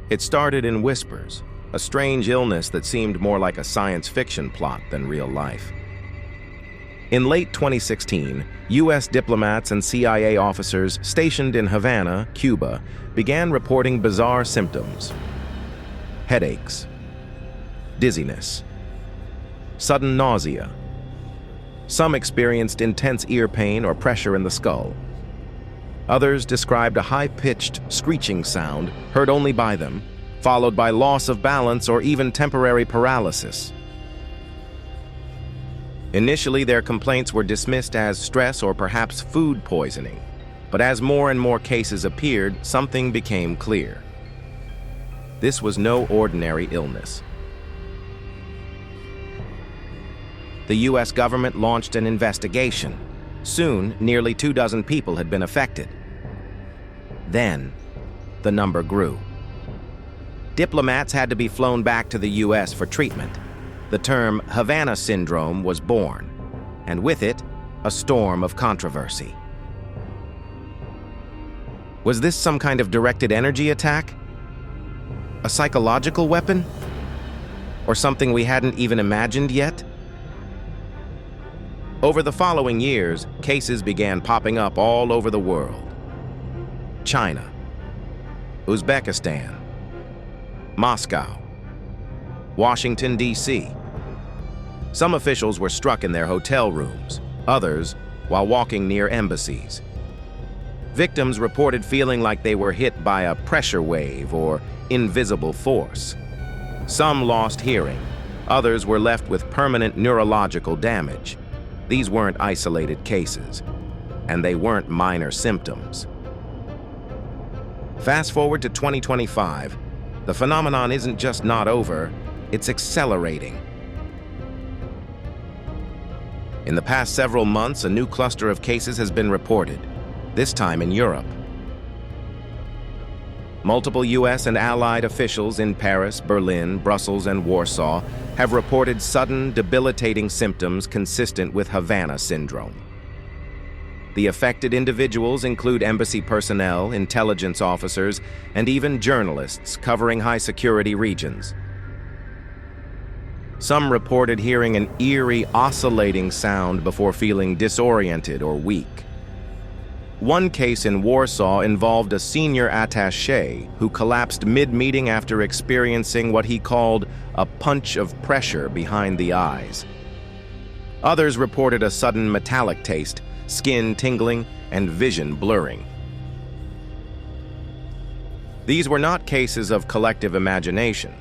It started in whispers, a strange illness that seemed more like a science fiction plot than real life. In late 2016, U.S. diplomats and CIA officers stationed in Havana, Cuba, began reporting bizarre symptoms: headaches, dizziness, sudden nausea. Some experienced intense ear pain or pressure in the skull. Others described a high-pitched, screeching sound heard only by them, followed by loss of balance or even temporary paralysis. Initially, their complaints were dismissed as stress or perhaps food poisoning, but as more and more cases appeared, something became clear. This was no ordinary illness. The U.S. government launched an investigation. Soon, nearly 24 people had been affected. Then, the number grew. Diplomats had to be flown back to the U.S. for treatment. The term Havana Syndrome was born, and with it, a storm of controversy. Was this some kind of directed energy attack? A psychological weapon? Or something we hadn't even imagined yet? Over the following years, cases began popping up all over the world. China, Uzbekistan, Moscow, Washington, D.C. Some officials were struck in their hotel rooms, others while walking near embassies. Victims reported feeling like they were hit by a pressure wave or invisible force. Some lost hearing, others were left with permanent neurological damage. These weren't isolated cases, and they weren't minor symptoms. Fast forward to 2025, the phenomenon isn't just not over, it's accelerating. In the past several months, a new cluster of cases has been reported, this time in Europe. Multiple U.S. and Allied officials in Paris, Berlin, Brussels, and Warsaw have reported sudden, debilitating symptoms consistent with Havana Syndrome. The affected individuals include embassy personnel, intelligence officers, and even journalists covering high-security regions. Some reported hearing an eerie, oscillating sound before feeling disoriented or weak. One case in Warsaw involved a senior attaché who collapsed mid-meeting after experiencing what he called a punch of pressure behind the eyes. Others reported a sudden metallic taste, skin tingling, and vision blurring. These were not cases of collective imagination.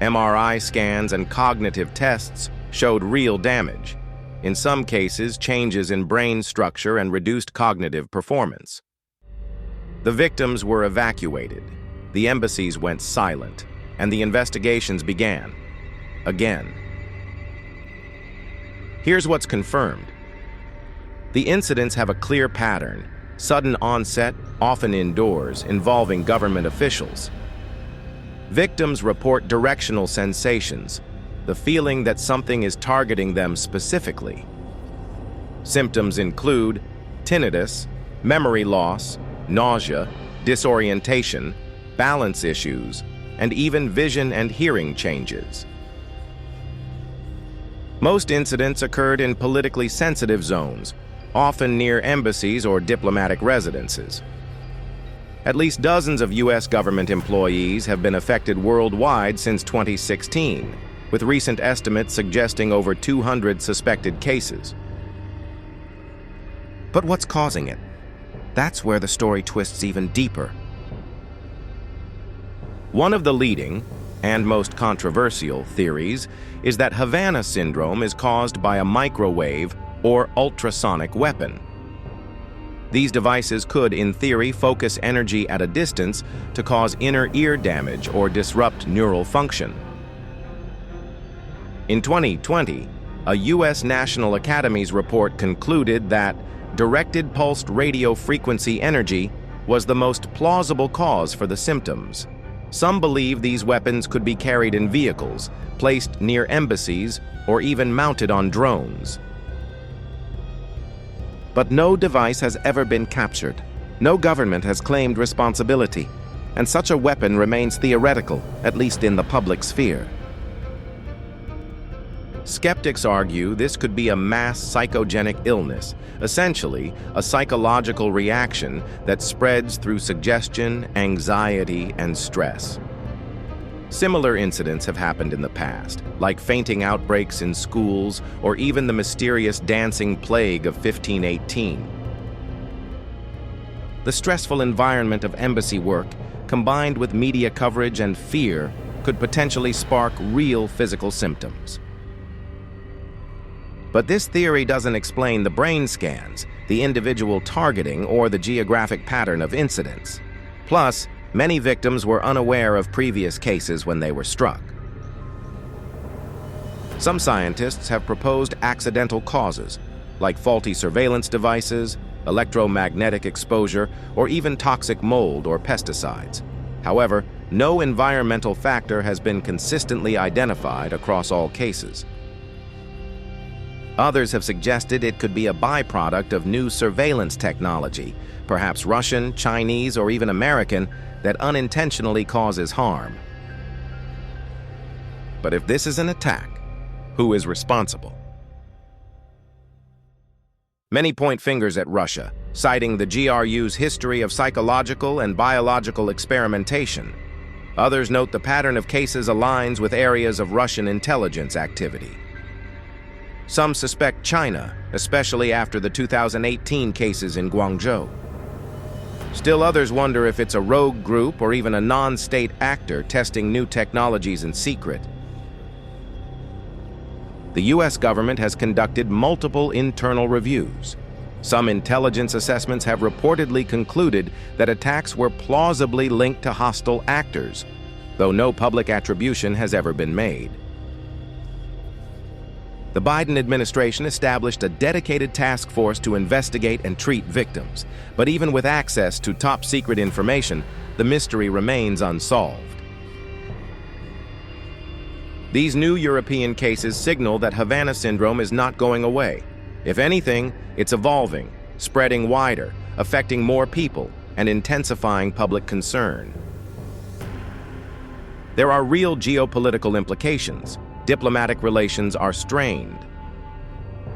MRI scans and cognitive tests showed real damage. In some cases, changes in brain structure and reduced cognitive performance. The victims were evacuated, the embassies went silent, and the investigations began. Again. Here's what's confirmed. The incidents have a clear pattern: sudden onset, often indoors, involving government officials. Victims report directional sensations, the feeling that something is targeting them specifically. Symptoms include tinnitus, memory loss, nausea, disorientation, balance issues, and even vision and hearing changes. Most incidents occurred in politically sensitive zones, often near embassies or diplomatic residences. At least dozens of U.S. government employees have been affected worldwide since 2016, with recent estimates suggesting over 200 suspected cases. But what's causing it? That's where the story twists even deeper. One of the leading, and most controversial, theories is that Havana Syndrome is caused by a microwave or ultrasonic weapon. These devices could, in theory, focus energy at a distance to cause inner ear damage or disrupt neural function. In 2020, a U.S. National Academy's report concluded that directed pulsed radio frequency energy was the most plausible cause for the symptoms. Some believe these weapons could be carried in vehicles, placed near embassies, or even mounted on drones. But no device has ever been captured. No government has claimed responsibility. and such a weapon remains theoretical, at least in the public sphere. Skeptics argue this could be a mass psychogenic illness, essentially a psychological reaction that spreads through suggestion, anxiety, and stress. Similar incidents have happened in the past, like fainting outbreaks in schools or even the mysterious dancing plague of 1518. The stressful environment of embassy work, combined with media coverage and fear, could potentially spark real physical symptoms. But this theory doesn't explain the brain scans, the individual targeting, or the geographic pattern of incidents. Plus, many victims were unaware of previous cases when they were struck. Some scientists have proposed accidental causes, like faulty surveillance devices, electromagnetic exposure, or even toxic mold or pesticides. However, no environmental factor has been consistently identified across all cases. Others have suggested it could be a byproduct of new surveillance technology, perhaps Russian, Chinese, or even American, that unintentionally causes harm. But if this is an attack, who is responsible? Many point fingers at Russia, citing the GRU's history of psychological and biological experimentation. Others note the pattern of cases aligns with areas of Russian intelligence activity. Some suspect China, especially after the 2018 cases in Guangzhou. Still others wonder if it's a rogue group or even a non-state actor testing new technologies in secret. The U.S. government has conducted multiple internal reviews. Some intelligence assessments have reportedly concluded that attacks were plausibly linked to hostile actors, though no public attribution has ever been made. The Biden administration established a dedicated task force to investigate and treat victims, but even with access to top-secret information, the mystery remains unsolved. These new European cases signal that Havana Syndrome is not going away. If anything, it's evolving, spreading wider, affecting more people, and intensifying public concern. There are real geopolitical implications. Diplomatic relations are strained.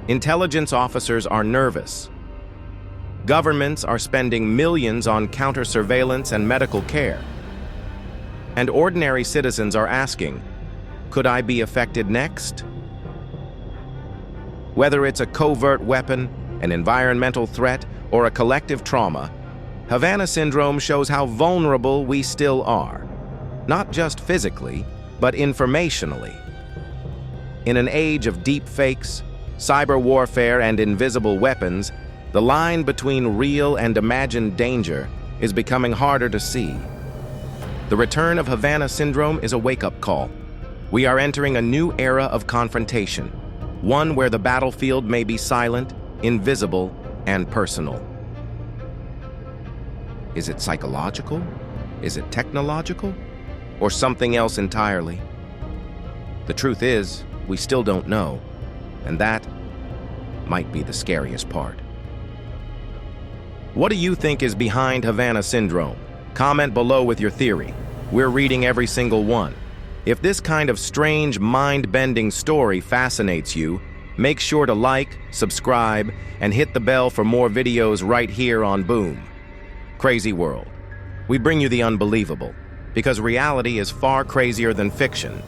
Intelligence officers are nervous. Governments are spending millions on counter-surveillance and medical care. And ordinary citizens are asking, could I be affected next? Whether it's a covert weapon, an environmental threat, or a collective trauma, Havana Syndrome shows how vulnerable we still are, not just physically, but informationally. In an age of deep fakes, cyber warfare, and invisible weapons, the line between real and imagined danger is becoming harder to see. The return of Havana Syndrome is a wake-up call. We are entering a new era of confrontation, one where the battlefield may be silent, invisible, and personal. Is it psychological? Is it technological? Or something else entirely? The truth is, we still don't know, and that might be the scariest part. What do you think is behind Havana Syndrome? Comment below with your theory. We're reading every single one. If this kind of strange, mind-bending story fascinates you, make sure to like, subscribe, and hit the bell for more videos right here on Boom. Crazy World. We bring you the unbelievable, because reality is far crazier than fiction.